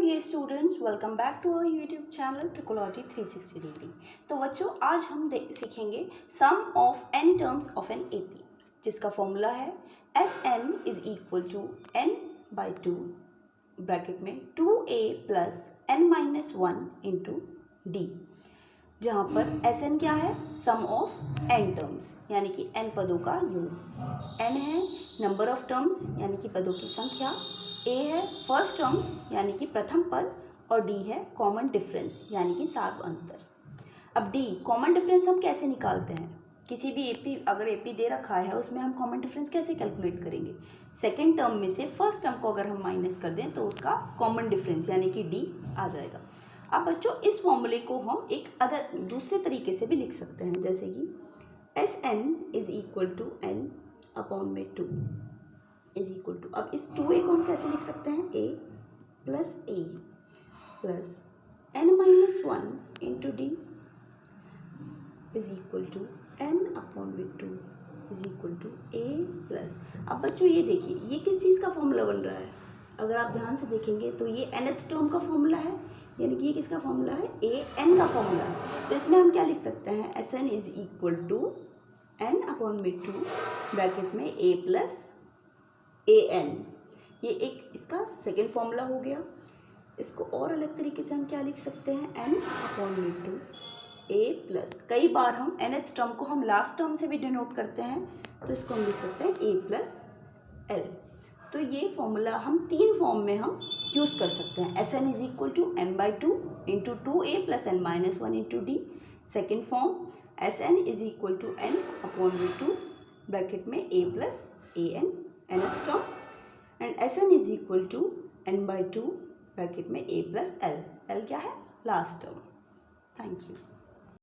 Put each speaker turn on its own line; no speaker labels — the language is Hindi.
Dear students, welcome back to our YouTube channel Trickology 360 degree. तो बच्चों, आज हम सीखेंगे sum of n terms of N AP, जिसका फॉर्मूला है Sn is equal to n by 2 bracket में 2a plus n minus 1 into D, जहाँ पर Sn क्या है? सम ऑफ n टर्म्स, यानी कि n पदों का योग। n है नंबर ऑफ टर्म्स, यानी कि पदों की संख्या। a है फर्स्ट टर्म, यानी कि प्रथम पद, और d है कॉमन डिफरेंस, यानी कि सार्व अंतर। अब d कॉमन डिफरेंस हम कैसे निकालते हैं? किसी भी एपी, अगर एपी दे रखा है उसमें हम कॉमन डिफरेंस कैसे कैलकुलेट करेंगे? सेकेंड टर्म में से फर्स्ट टर्म को अगर हम माइनस कर दें तो उसका कॉमन डिफरेंस यानी कि d आ जाएगा। अब बच्चों, इस फॉर्मूले को हम एक दूसरे तरीके से भी लिख सकते हैं, जैसे कि Sn is equal to n upon में 2 इज इक्वल टू, अब इस 2a को हम कैसे लिख सकते हैं? a plus n minus 1 into d is equal to n upon में 2 is equal to a plus. अब बच्चों ये देखिए, ये किस चीज़ का फॉर्मूला बन रहा है? अगर आप ध्यान से देखेंगे तो ये nth टर्म का फॉर्मूला है, यानी कि ये किसका फॉर्मूला है? an का फॉर्मूला है। तो इसमें हम क्या लिख सकते हैं? Sn is equal to n upon में 2 ब्रैकेट में a प्लस an। ये एक इसका सेकेंड फॉर्मूला हो गया। इसको और अलग तरीके से हम क्या लिख सकते हैं? n अपॉन में 2 a प्लस, कई बार हम nth टर्म को हम लास्ट टर्म से भी डिनोट करते हैं, तो इसको हम लिख सकते हैं a प्लस l। तो ये फॉर्मूला हम तीन फॉर्म में हम यूज़ कर सकते हैं। Sn is equal to n by 2 into 2a plus n minus 1 into d. Second form Sn is equal to n upon में 2 ब्रैकेट में a plus an nth term, and Sn is equal to n by 2 bracket में a प्लस l। l क्या है? Last term. Thank you.